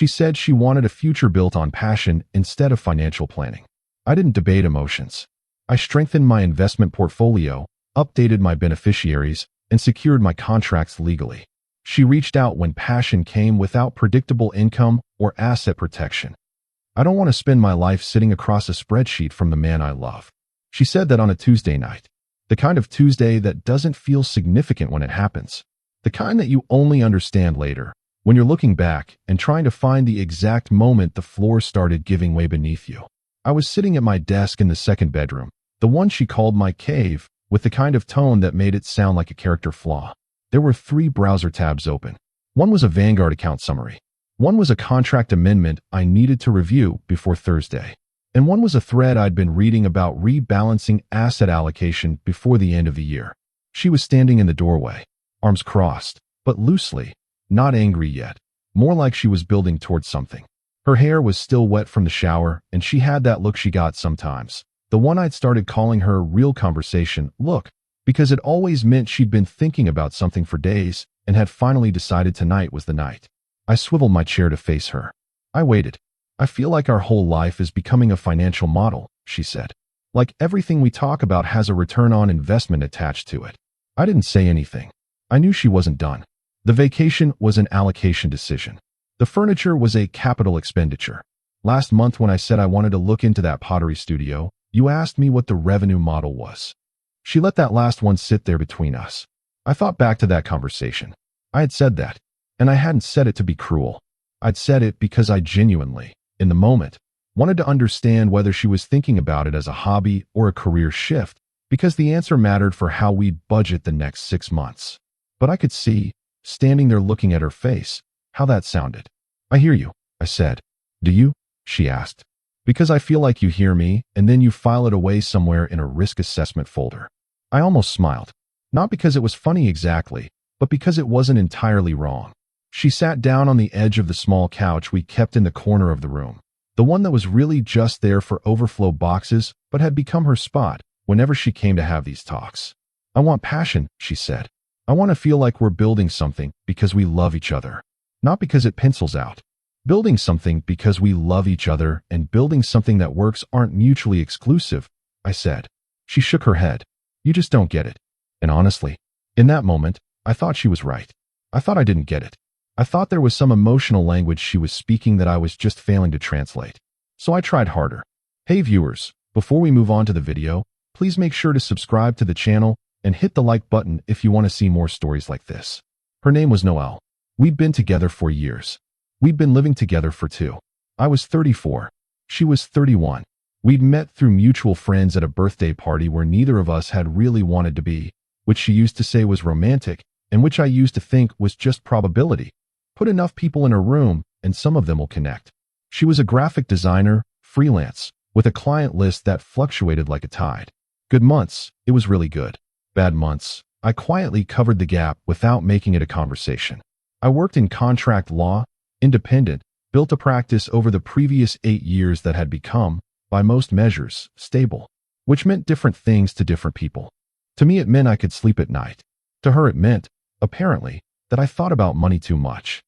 She said she wanted a future built on passion instead of financial planning. I didn't debate emotions. I strengthened my investment portfolio, updated my beneficiaries, and secured my contracts legally. She reached out when passion came without predictable income or asset protection. I don't want to spend my life sitting across a spreadsheet from the man I love. She said that on a Tuesday night. The kind of Tuesday that doesn't feel significant when it happens. The kind that you only understand later, when you're looking back and trying to find the exact moment the floor started giving way beneath you. I was sitting at my desk in the second bedroom, the one she called my cave, with the kind of tone that made it sound like a character flaw. There were 3 browser tabs open. One was a Vanguard account summary. One was a contract amendment I needed to review before Thursday. And one was a thread I'd been reading about rebalancing asset allocation before the end of the year. She was standing in the doorway, arms crossed, but loosely, not angry yet, more like she was building towards something. Her hair was still wet from the shower, and she had that look she got sometimes, the one I'd started calling her real conversation look, because it always meant she'd been thinking about something for days and had finally decided tonight was the night. I swiveled my chair to face her. I waited. I feel like our whole life is becoming a financial model, she said. Like everything we talk about has a return on investment attached to it. I didn't say anything. I knew she wasn't done. The vacation was an allocation decision. The furniture was a capital expenditure. Last month when I said I wanted to look into that pottery studio, you asked me what the revenue model was. She let that last one sit there between us. I thought back to that conversation. I had said that, and I hadn't said it to be cruel. I'd said it because I genuinely, in the moment, wanted to understand whether she was thinking about it as a hobby or a career shift, because the answer mattered for how we'd budget the next 6 months. But I could see, standing there looking at her face, how that sounded. I hear you, I said. Do you? She asked. Because I feel like you hear me, and then you file it away somewhere in a risk assessment folder. I almost smiled. Not because it was funny exactly, but because it wasn't entirely wrong. She sat down on the edge of the small couch we kept in the corner of the room, the one that was really just there for overflow boxes but had become her spot whenever she came to have these talks. I want passion, she said. I want to feel like we're building something because we love each other, not because it pencils out. Building something because we love each other and building something that works aren't mutually exclusive, I said. She shook her head. You just don't get it. And honestly, in that moment, I thought she was right. I thought I didn't get it. I thought there was some emotional language she was speaking that I was just failing to translate. So I tried harder. Hey viewers, before we move on to the video, please make sure to subscribe to the channel and hit the like button if you want to see more stories like this. Her name was Noelle. We'd been together for years. We'd been living together for 2. I was 34. She was 31. We'd met through mutual friends at a birthday party where neither of us had really wanted to be, which she used to say was romantic, and which I used to think was just probability. Put enough people in a room, and some of them will connect. She was a graphic designer, freelance, with a client list that fluctuated like a tide. Good months, it was really good. Bad months, I quietly covered the gap without making it a conversation. I worked in contract law, independent, built a practice over the previous 8 years that had become, by most measures, stable, which meant different things to different people. To me, it meant I could sleep at night. To her, it meant, apparently, that I thought about money too much.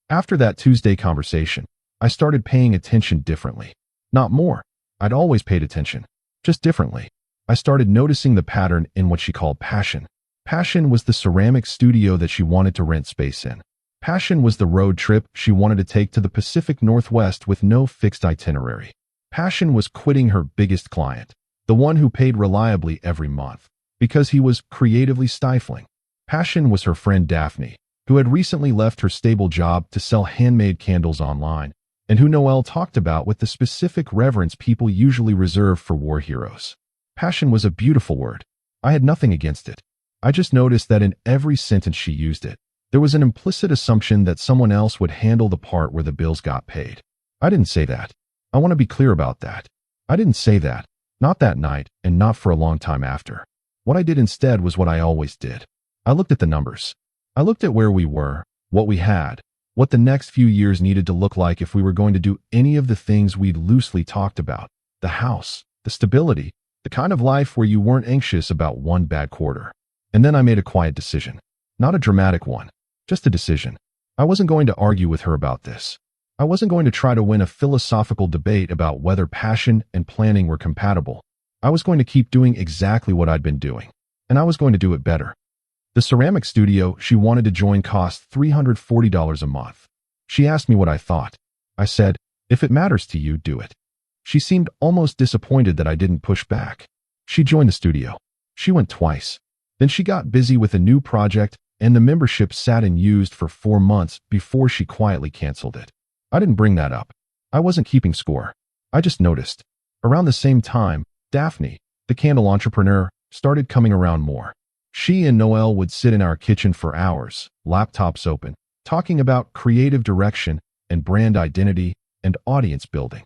After that Tuesday conversation, I started paying attention differently. Not more. I'd always paid attention, just differently. I started noticing the pattern in what she called passion. Passion was the ceramic studio that she wanted to rent space in. Passion was the road trip she wanted to take to the Pacific Northwest with no fixed itinerary. Passion was quitting her biggest client, the one who paid reliably every month, because he was creatively stifling. Passion was her friend Daphne, who had recently left her stable job to sell handmade candles online, and who Noelle talked about with the specific reverence people usually reserve for war heroes. Passion was a beautiful word. I had nothing against it. I just noticed that in every sentence she used it, there was an implicit assumption that someone else would handle the part where the bills got paid. I didn't say that. I want to be clear about that. I didn't say that. Not that night, and not for a long time after. What I did instead was what I always did. I looked at the numbers. I looked at where we were, what we had, what the next few years needed to look like if we were going to do any of the things we'd loosely talked about. The house, the stability, the kind of life where you weren't anxious about one bad quarter. And then I made a quiet decision. Not a dramatic one, just a decision. I wasn't going to argue with her about this. I wasn't going to try to win a philosophical debate about whether passion and planning were compatible. I was going to keep doing exactly what I'd been doing, and I was going to do it better. The ceramic studio she wanted to join cost $340 a month. She asked me what I thought. I said, "If it matters to you, do it." She seemed almost disappointed that I didn't push back. She joined the studio. She went twice. Then she got busy with a new project, and the membership sat unused for 4 months before she quietly canceled it. I didn't bring that up. I wasn't keeping score. I just noticed. Around the same time, Daphne, the candle entrepreneur, started coming around more. She and Noelle would sit in our kitchen for hours, laptops open, talking about creative direction and brand identity and audience building.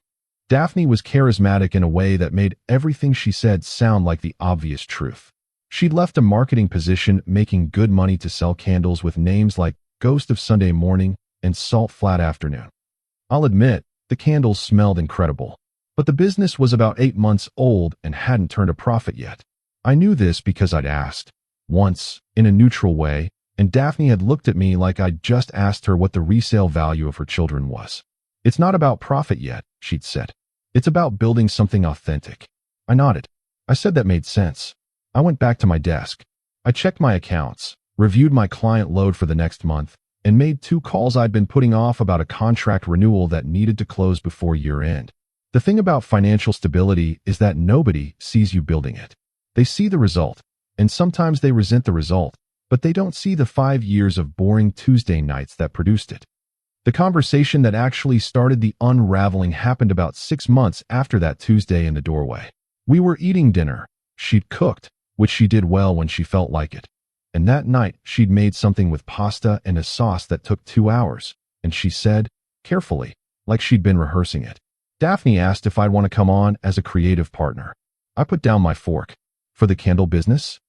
Daphne was charismatic in a way that made everything she said sound like the obvious truth. She'd left a marketing position making good money to sell candles with names like Ghost of Sunday Morning and Salt Flat Afternoon. I'll admit, the candles smelled incredible, but the business was about 8 months old and hadn't turned a profit yet. I knew this because I'd asked, once, in a neutral way, and Daphne had looked at me like I'd just asked her what the resale value of her children was. "It's not about profit yet," she'd said. "It's about building something authentic." I nodded. I said that made sense. I went back to my desk. I checked my accounts, reviewed my client load for the next month, and made 2 calls I'd been putting off about a contract renewal that needed to close before year-end. The thing about financial stability is that nobody sees you building it. They see the result, and sometimes they resent the result, but they don't see the 5 years of boring Tuesday nights that produced it. The conversation that actually started the unraveling happened about 6 months after that Tuesday in the doorway. We were eating dinner. She'd cooked, which she did well when she felt like it. And that night, she'd made something with pasta and a sauce that took 2 hours, and she said, carefully, like she'd been rehearsing it, Daphne asked if I'd want to come on as a creative partner. I put down my fork. "For the candle business?"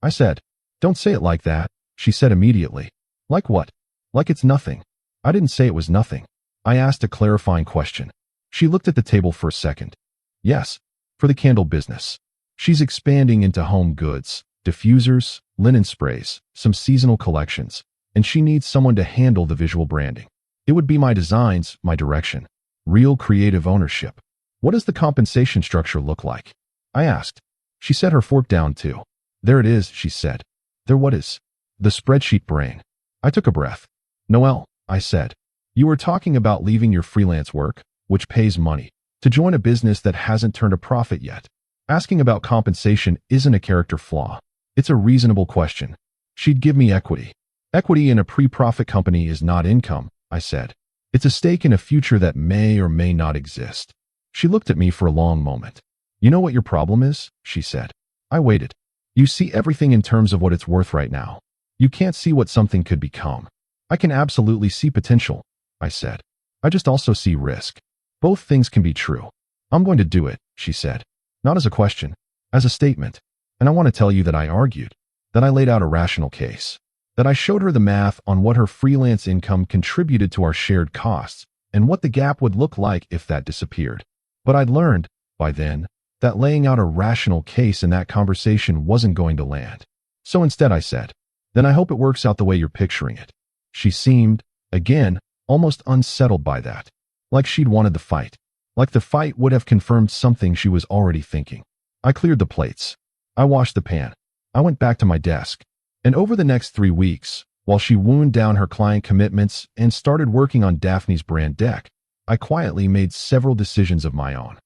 I said. "Don't say it like that," she said immediately. "Like what?" "Like it's nothing." I didn't say it was nothing. I asked a clarifying question. She looked at the table for a second. "Yes, for the candle business. She's expanding into home goods, diffusers, linen sprays, some seasonal collections, and she needs someone to handle the visual branding. It would be my designs, my direction. Real creative ownership." "What does the compensation structure look like?" I asked. She set her fork down too. "There it is," she said. "There what is?" "The spreadsheet brain." I took a breath. "Noelle," I said, "you were talking about leaving your freelance work, which pays money, to join a business that hasn't turned a profit yet. Asking about compensation isn't a character flaw. It's a reasonable question." She'd give me equity. "Equity in a pre-profit company is not income," I said. "It's a stake in a future that may or may not exist." She looked at me for a long moment. "You know what your problem is?" she said. I waited. "You see everything in terms of what it's worth right now. You can't see what something could become." "I can absolutely see potential," I said. "I just also see risk. Both things can be true." "I'm going to do it," she said. Not as a question, as a statement. And I want to tell you that I argued, that I laid out a rational case, that I showed her the math on what her freelance income contributed to our shared costs and what the gap would look like if that disappeared. But I'd learned, by then, that laying out a rational case in that conversation wasn't going to land. So instead I said, "Then I hope it works out the way you're picturing it." She seemed, again, almost unsettled by that, like she'd wanted the fight, like the fight would have confirmed something she was already thinking. I cleared the plates. I washed the pan. I went back to my desk. And over the next 3 weeks, while she wound down her client commitments and started working on Daphne's brand deck, I quietly made several decisions of my own.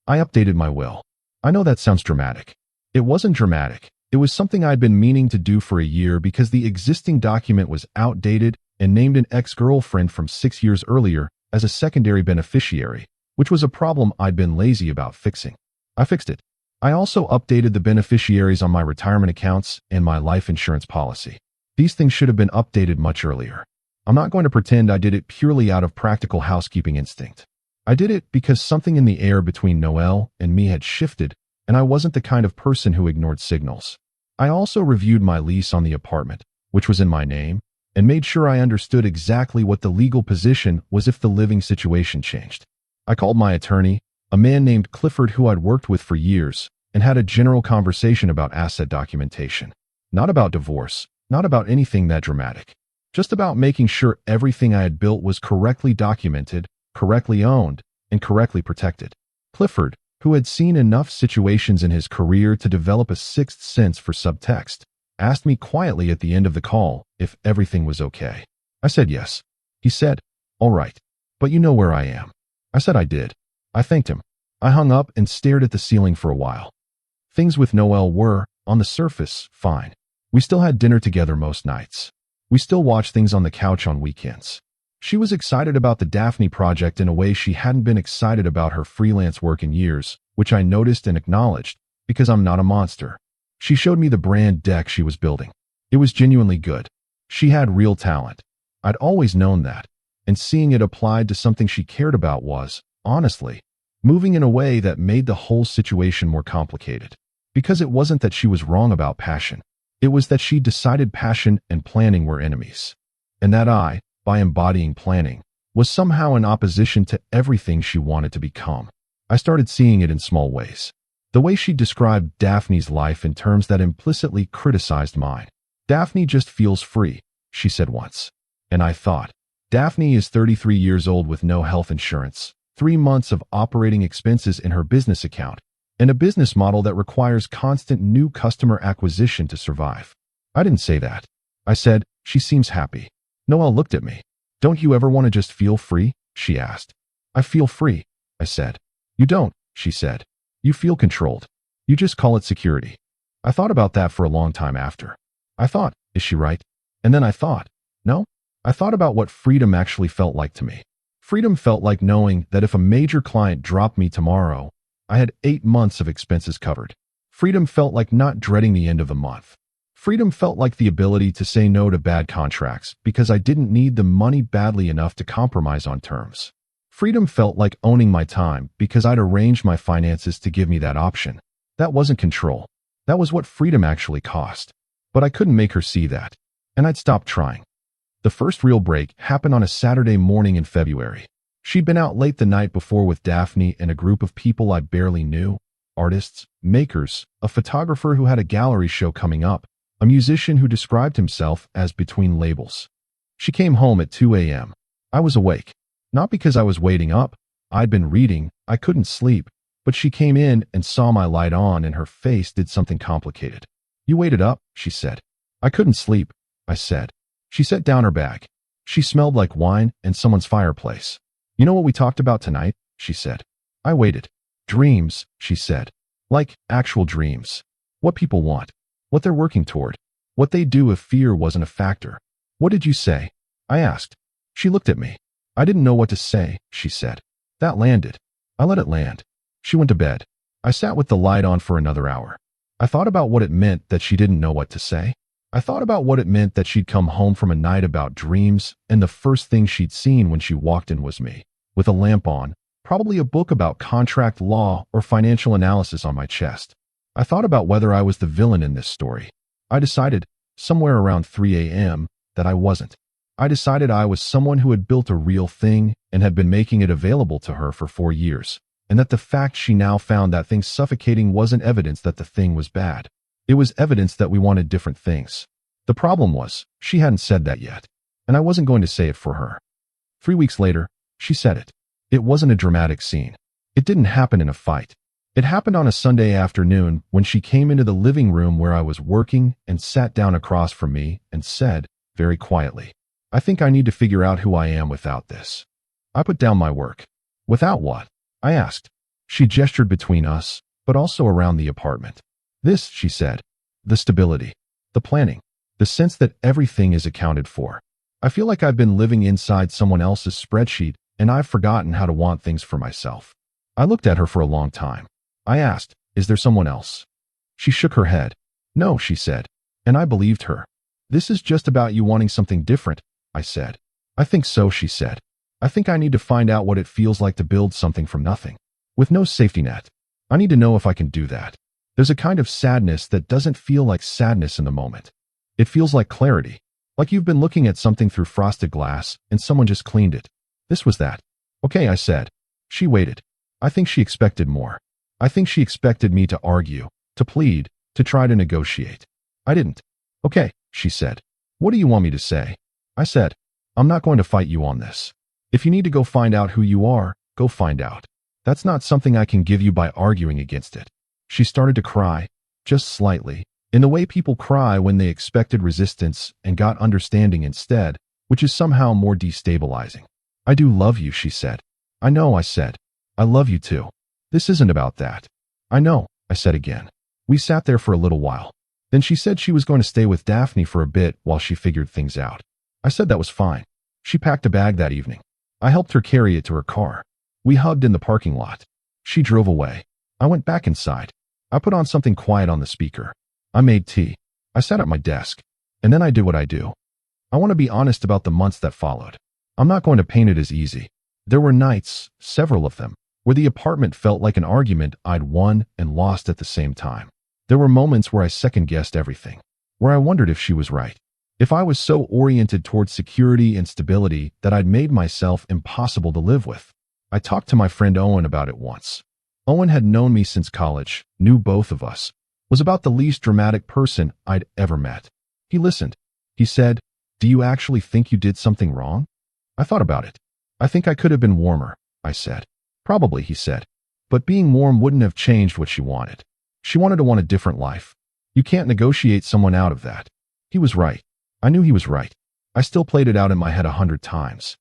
I updated my will. I know that sounds dramatic. It wasn't dramatic. It was something I'd been meaning to do for a year because the existing document was outdated and named an ex-girlfriend from 6 years earlier as a secondary beneficiary, which was a problem I'd been lazy about fixing. I fixed it. I also updated the beneficiaries on my retirement accounts and my life insurance policy. These things should have been updated much earlier. I'm not going to pretend I did it purely out of practical housekeeping instinct. I did it because something in the air between Noelle and me had shifted, and I wasn't the kind of person who ignored signals. I also reviewed my lease on the apartment, which was in my name, and made sure I understood exactly what the legal position was if the living situation changed. I called my attorney, a man named Clifford who I'd worked with for years, and had a general conversation about asset documentation. Not about divorce, not about anything that dramatic. Just about making sure everything I had built was correctly documented, correctly owned, and correctly protected. Clifford, who had seen enough situations in his career to develop a sixth sense for subtext, asked me quietly at the end of the call if everything was okay. I said yes. He said, "All right, but you know where I am." I said I did. I thanked him. I hung up and stared at the ceiling for a while. Things with Noelle were, on the surface, fine. We still had dinner together most nights. We still watched things on the couch on weekends. She was excited about the Daphne project in a way she hadn't been excited about her freelance work in years, which I noticed and acknowledged, because I'm not a monster. She showed me the brand deck she was building. It was genuinely good. She had real talent. I'd always known that, and seeing it applied to something she cared about was, honestly, moving in a way that made the whole situation more complicated. Because it wasn't that she was wrong about passion. It was that she decided passion and planning were enemies. And that I, by embodying planning, was somehow in opposition to everything she wanted to become. I started seeing it in small ways. The way she described Daphne's life in terms that implicitly criticized mine. "Daphne just feels free," she said once. And I thought, Daphne is 33 years old with no health insurance, 3 months of operating expenses in her business account, and a business model that requires constant new customer acquisition to survive. I didn't say that. I said, "She seems happy." Noelle looked at me. "Don't you ever want to just feel free?" she asked. "I feel free," I said. "You don't," she said. "You feel controlled. You just call it security." I thought about that for a long time after. I thought, is she right? And then I thought, no. I thought about what freedom actually felt like to me. Freedom felt like knowing that if a major client dropped me tomorrow, I had 8 months of expenses covered. Freedom felt like not dreading the end of the month. Freedom felt like the ability to say no to bad contracts because I didn't need the money badly enough to compromise on terms. Freedom felt like owning my time because I'd arranged my finances to give me that option. That wasn't control. That was what freedom actually cost. But I couldn't make her see that, and I'd stopped trying. The first real break happened on a Saturday morning in February. She'd been out late the night before with Daphne and a group of people I barely knew, artists, makers, a photographer who had a gallery show coming up, a musician who described himself as between labels. She came home at 2 a.m. I was awake. Not because I was waiting up. I'd been reading. I couldn't sleep. But she came in and saw my light on and her face did something complicated. "You waited up," she said. "I couldn't sleep," I said. She set down her bag. She smelled like wine and someone's fireplace. "You know what we talked about tonight?" she said. I waited. "Dreams," she said. "Like actual dreams. What people want. What they're working toward. What they'd do if fear wasn't a factor." "What did you say?" I asked. She looked at me. "I didn't know what to say," she said. "That landed." I let it land. She went to bed. I sat with the light on for another hour. I thought about what it meant that she didn't know what to say. I thought about what it meant that she'd come home from a night about dreams, and the first thing she'd seen when she walked in was me, with a lamp on, probably a book about contract law or financial analysis on my chest. I thought about whether I was the villain in this story. I decided, somewhere around 3 a.m., that I wasn't. I decided I was someone who had built a real thing and had been making it available to her for 4 years, and that the fact she now found that thing suffocating wasn't evidence that the thing was bad. It was evidence that we wanted different things. The problem was, she hadn't said that yet, and I wasn't going to say it for her. 3 weeks later, she said it. It wasn't a dramatic scene. It didn't happen in a fight. It happened on a Sunday afternoon when she came into the living room where I was working and sat down across from me and said, very quietly, "I think I need to figure out who I am without this." I put down my work. "Without what?" I asked. She gestured between us, but also around the apartment. "This," she said, "the stability, the planning, the sense that everything is accounted for. I feel like I've been living inside someone else's spreadsheet and I've forgotten how to want things for myself." I looked at her for a long time. I asked, "Is there someone else?" She shook her head. "No," she said, and I believed her. "This is just about you wanting something different," I said. "I think so," she said. "I think I need to find out what it feels like to build something from nothing, with no safety net. I need to know if I can do that. There's a kind of sadness that doesn't feel like sadness in the moment. It feels like clarity, like you've been looking at something through frosted glass and someone just cleaned it. This was that." "Okay," I said. She waited. I think she expected more. I think she expected me to argue, to plead, to try to negotiate. I didn't. "Okay," she said. "What do you want me to say?" I said, "I'm not going to fight you on this. If you need to go find out who you are, go find out. That's not something I can give you by arguing against it. She started to cry, just slightly, in the way people cry when they expected resistance and got understanding instead, which is somehow more destabilizing. I do love you, she said. I know, I said. I love you too. This isn't about that. I know, I said again. We sat there for a little while. Then she said she was going to stay with Daphne for a bit while she figured things out. I said that was fine. She packed a bag that evening. I helped her carry it to her car. We hugged in the parking lot. She drove away. I went back inside. I put on something quiet on the speaker. I made tea. I sat at my desk. And then I did what I do. I want to be honest about the months that followed. I'm not going to paint it as easy. There were nights, several of them, where the apartment felt like an argument I'd won and lost at the same time. There were moments where I second-guessed everything, where I wondered if she was right. If I was so oriented towards security and stability that I'd made myself impossible to live with. I talked to my friend Owen about it once. Owen had known me since college, knew both of us, was about the least dramatic person I'd ever met. He listened. He said, "Do you actually think you did something wrong?" I thought about it. "I think I could have been warmer," I said. "Probably," he said. "But being warm wouldn't have changed what she wanted. She wanted to want a different life. You can't negotiate someone out of that." He was right. I knew he was right. I still played it out in my head 100 times.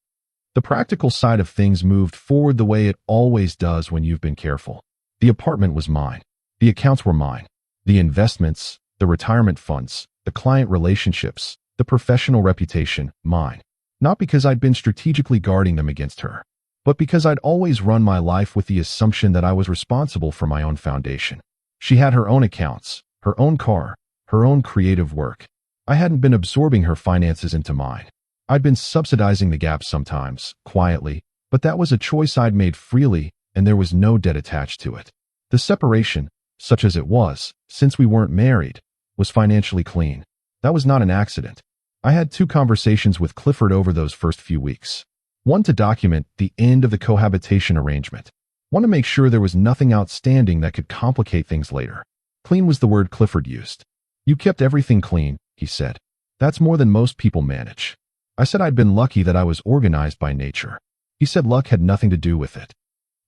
The practical side of things moved forward the way it always does when you've been careful. The apartment was mine. The accounts were mine. The investments, the retirement funds, the client relationships, the professional reputation, mine. Not because I'd been strategically guarding them against her, but because I'd always run my life with the assumption that I was responsible for my own foundation. She had her own accounts, her own car, her own creative work. I hadn't been absorbing her finances into mine. I'd been subsidizing the gap sometimes, quietly, but that was a choice I'd made freely, and there was no debt attached to it. The separation, such as it was, since we weren't married, was financially clean. That was not an accident. I had 2 conversations with Clifford over those first few weeks. One to document the end of the cohabitation arrangement. One to make sure there was nothing outstanding that could complicate things later. Clean was the word Clifford used. "You kept everything clean," he said. "That's more than most people manage." I said I'd been lucky that I was organized by nature. He said luck had nothing to do with it.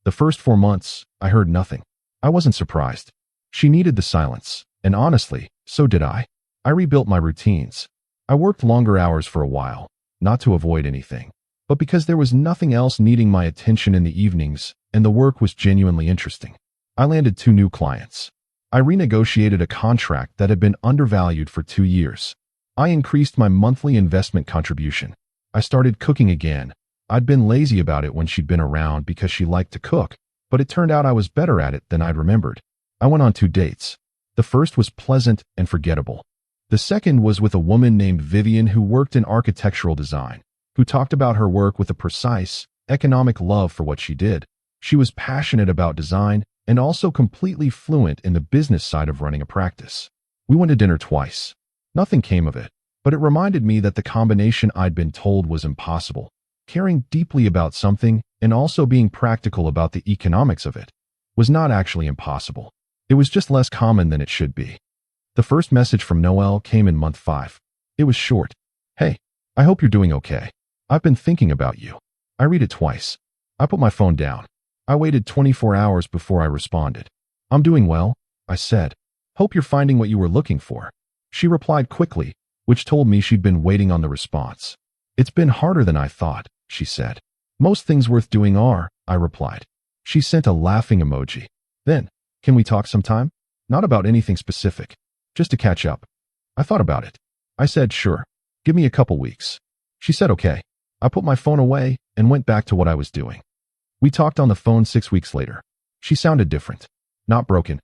The first 4 months, I heard nothing. I wasn't surprised. She needed the silence, and honestly, so did I. I rebuilt my routines. I worked longer hours for a while, not to avoid anything, but because there was nothing else needing my attention in the evenings, and the work was genuinely interesting. I landed 2 new clients. I renegotiated a contract that had been undervalued for 2 years. I increased my monthly investment contribution. I started cooking again. I'd been lazy about it when she'd been around because she liked to cook, but it turned out I was better at it than I'd remembered. I went on 2 dates. The first was pleasant and forgettable. The second was with a woman named Vivian who worked in architectural design, who talked about her work with a precise, economic love for what she did. She was passionate about design and also completely fluent in the business side of running a practice. We went to dinner twice. Nothing came of it, but it reminded me that the combination I'd been told was impossible. Caring deeply about something and also being practical about the economics of it was not actually impossible. It was just less common than it should be. The first message from Noelle came in month 5. It was short. "Hey, I hope you're doing okay. I've been thinking about you." I read it twice. I put my phone down. I waited 24 hours before I responded. "I'm doing well," I said. "Hope you're finding what you were looking for." She replied quickly, which told me she'd been waiting on the response. "It's been harder than I thought," she said. "Most things worth doing are," I replied. She sent a laughing emoji. Then, "Can we talk sometime? Not about anything specific. Just to catch up." I thought about it. I said, "Sure. Give me a couple weeks." She said, "Okay." I put my phone away and went back to what I was doing. We talked on the phone 6 weeks later. She sounded different. Not broken.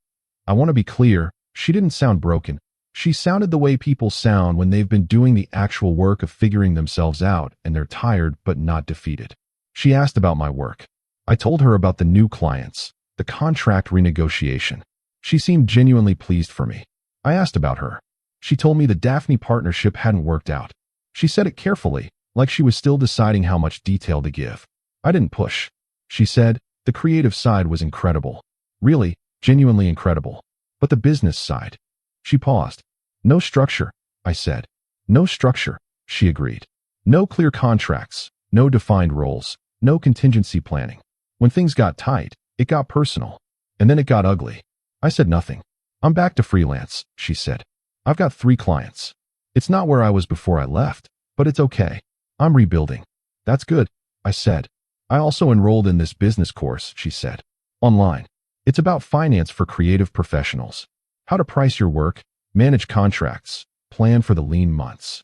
I want to be clear, she didn't sound broken. She sounded the way people sound when they've been doing the actual work of figuring themselves out and they're tired but not defeated. She asked about my work. I told her about the new clients, the contract renegotiation. She seemed genuinely pleased for me. I asked about her. She told me the Daphne partnership hadn't worked out. She said it carefully, like she was still deciding how much detail to give. I didn't push. She said, the creative side was incredible. Really, genuinely incredible. But the business side. She paused. "No structure," I said. "No structure," she agreed. "No clear contracts, no defined roles, No contingency planning. When things got tight, it got personal. And then it got ugly. I said nothing. I'm back to freelance, she said. I've got 3 clients. It's not where I was before I left, but it's okay. I'm rebuilding. That's good, I said. I also enrolled in this business course, she said. Online. It's about finance for creative professionals. How to price your work, manage contracts, plan for the lean months.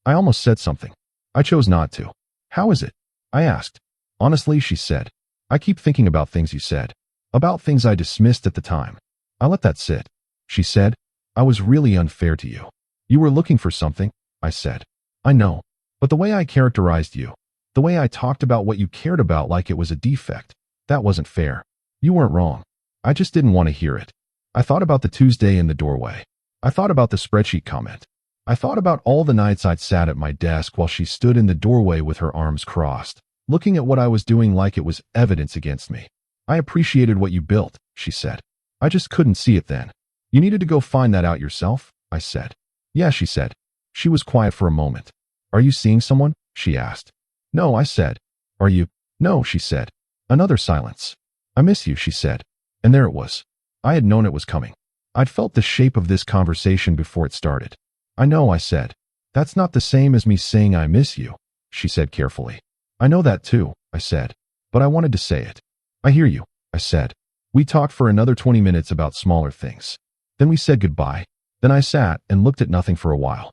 I almost said something. I chose not to. How is it? I asked. Honestly, she said. I keep thinking about things you said. About things I dismissed at the time. I let that sit. She said. I was really unfair to you. You were looking for something, I said. I know. But the way I characterized you, the way I talked about what you cared about like it was a defect, that wasn't fair. You weren't wrong. I just didn't want to hear it. I thought about the Tuesday in the doorway. I thought about the spreadsheet comment. I thought about all the nights I'd sat at my desk while she stood in the doorway with her arms crossed, looking at what I was doing like it was evidence against me. I appreciated what you built, she said. I just couldn't see it then. You needed to go find that out yourself, I said. Yeah, she said. She was quiet for a moment. Are you seeing someone? She asked. No, I said. Are you? No, she said. Another silence. I miss you, she said. And there it was. I had known it was coming. I'd felt the shape of this conversation before it started. I know, I said. That's not the same as me saying I miss you, she said carefully. I know that too, I said. But I wanted to say it. I hear you, I said. We talked for another 20 minutes about smaller things. Then we said goodbye. Then I sat and looked at nothing for a while.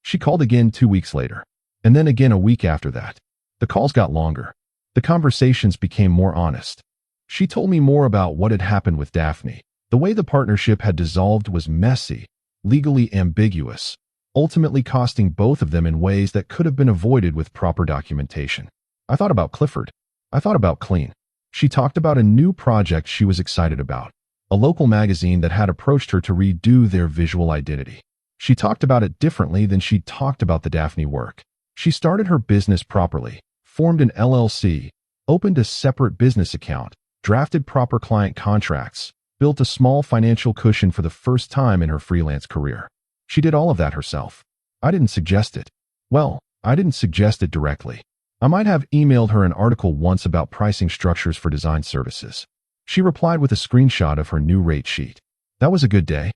She called again 2 weeks later. And then again a week after that. The calls got longer. The conversations became more honest. She told me more about what had happened with Daphne. The way the partnership had dissolved was messy, legally ambiguous, ultimately costing both of them in ways that could have been avoided with proper documentation. I thought about Clifford. I thought about Qley. She talked about a new project she was excited about, a local magazine that had approached her to redo their visual identity. She talked about it differently than she'd talked about the Daphne work. She started her business properly, formed an LLC, opened a separate business account, drafted proper client contracts, built a small financial cushion for the first time in her freelance career. She did all of that herself. I didn't suggest it. Well, I didn't suggest it directly. I might have emailed her an article once about pricing structures for design services. She replied with a screenshot of her new rate sheet. That was a good day.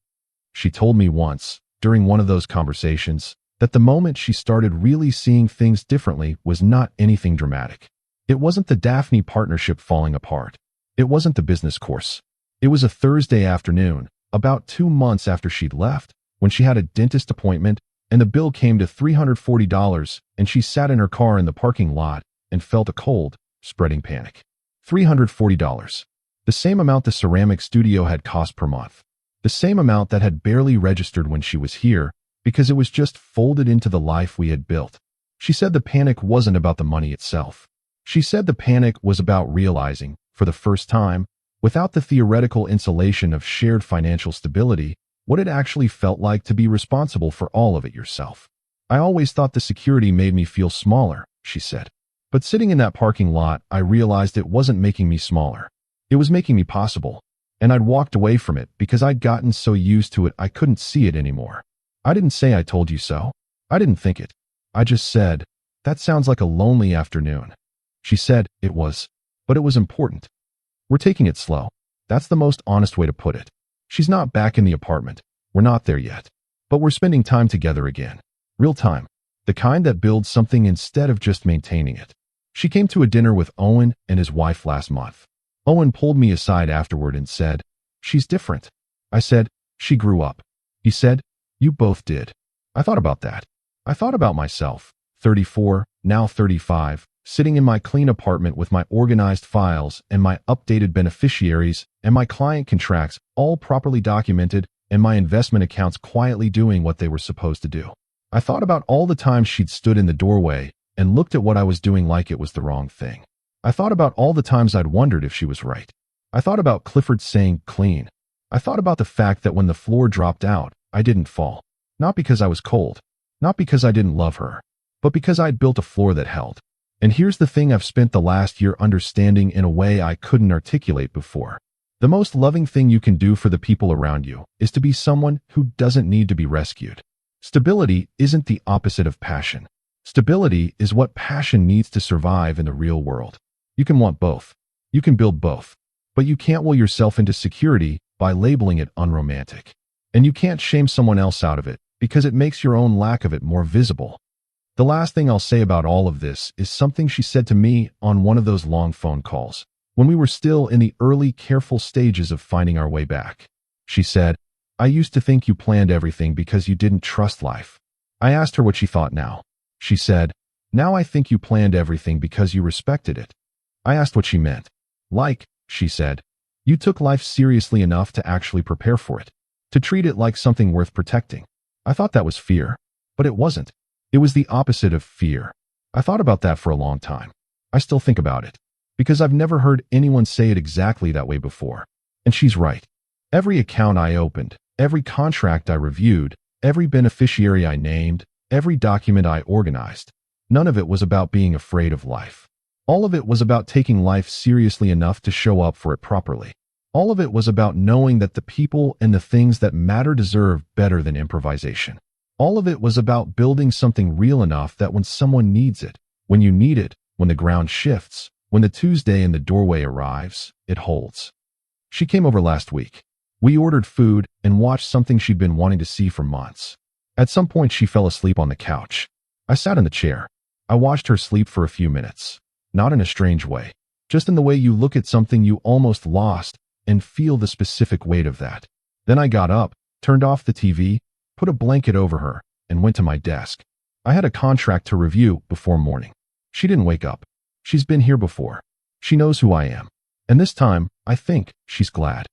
She told me once, during one of those conversations, that the moment she started really seeing things differently was not anything dramatic. It wasn't the Daphne partnership falling apart. It wasn't the business course. It was a Thursday afternoon, about 2 months after she'd left, when she had a dentist appointment and the bill came to $340 and she sat in her car in the parking lot and felt a cold, spreading panic. $340. The same amount the ceramic studio had cost per month. The same amount that had barely registered when she was here because it was just folded into the life we had built. She said the panic wasn't about the money itself. She said the panic was about realizing, for the first time, without the theoretical insulation of shared financial stability, what it actually felt like to be responsible for all of it yourself. I always thought the security made me feel smaller, she said. But sitting in that parking lot, I realized it wasn't making me smaller. It was making me possible. And I'd walked away from it because I'd gotten so used to it I couldn't see it anymore. I didn't say I told you so. I didn't think it. I just said, that sounds like a lonely afternoon. She said, it was. But it was important. We're taking it slow. That's the most honest way to put it. She's not back in the apartment. We're not there yet. But we're spending time together again. Real time. The kind that builds something instead of just maintaining it. She came to a dinner with Owen and his wife last month. Owen pulled me aside afterward and said, she's different. I said, she grew up. He said, you both did. I thought about that. I thought about myself, 34, now 35, sitting in my clean apartment with my organized files and my updated beneficiaries and my client contracts all properly documented and my investment accounts quietly doing what they were supposed to do. I thought about all the times she'd stood in the doorway and looked at what I was doing like it was the wrong thing. I thought about all the times I'd wondered if she was right. I thought about Clifford saying clean. I thought about the fact that when the floor dropped out, I didn't fall. Not because I was cold. Not because I didn't love her. But because I'd built a floor that held. And here's the thing I've spent the last year understanding in a way I couldn't articulate before. The most loving thing you can do for the people around you is to be someone who doesn't need to be rescued. Stability isn't the opposite of passion. Stability is what passion needs to survive in the real world. You can want both. You can build both. But you can't will yourself into security by labeling it unromantic. And you can't shame someone else out of it because it makes your own lack of it more visible. The last thing I'll say about all of this is something she said to me on one of those long phone calls, when we were still in the early, careful stages of finding our way back. She said, "I used to think you planned everything because you didn't trust life." I asked her what she thought now. She said, "Now I think you planned everything because you respected it." I asked what she meant. "Like," she said, "you took life seriously enough to actually prepare for it, to treat it like something worth protecting." I thought that was fear, but it wasn't. It was the opposite of fear. I thought about that for a long time. I still think about it, because I've never heard anyone say it exactly that way before. And she's right. Every account I opened, every contract I reviewed, every beneficiary I named, every document I organized, none of it was about being afraid of life. All of it was about taking life seriously enough to show up for it properly. All of it was about knowing that the people and the things that matter deserve better than improvisation. All of it was about building something real enough that when someone needs it, when you need it, when the ground shifts, when the Tuesday in the doorway arrives, it holds. She came over last week. We ordered food and watched something she'd been wanting to see for months. At some point, she fell asleep on the couch. I sat in the chair. I watched her sleep for a few minutes. Not in a strange way, just in the way you look at something you almost lost and feel the specific weight of that. Then I got up, turned off the TV, put a blanket over her, and went to my desk. I had a contract to review before morning. She didn't wake up. She's been here before. She knows who I am. And this time, I think she's glad.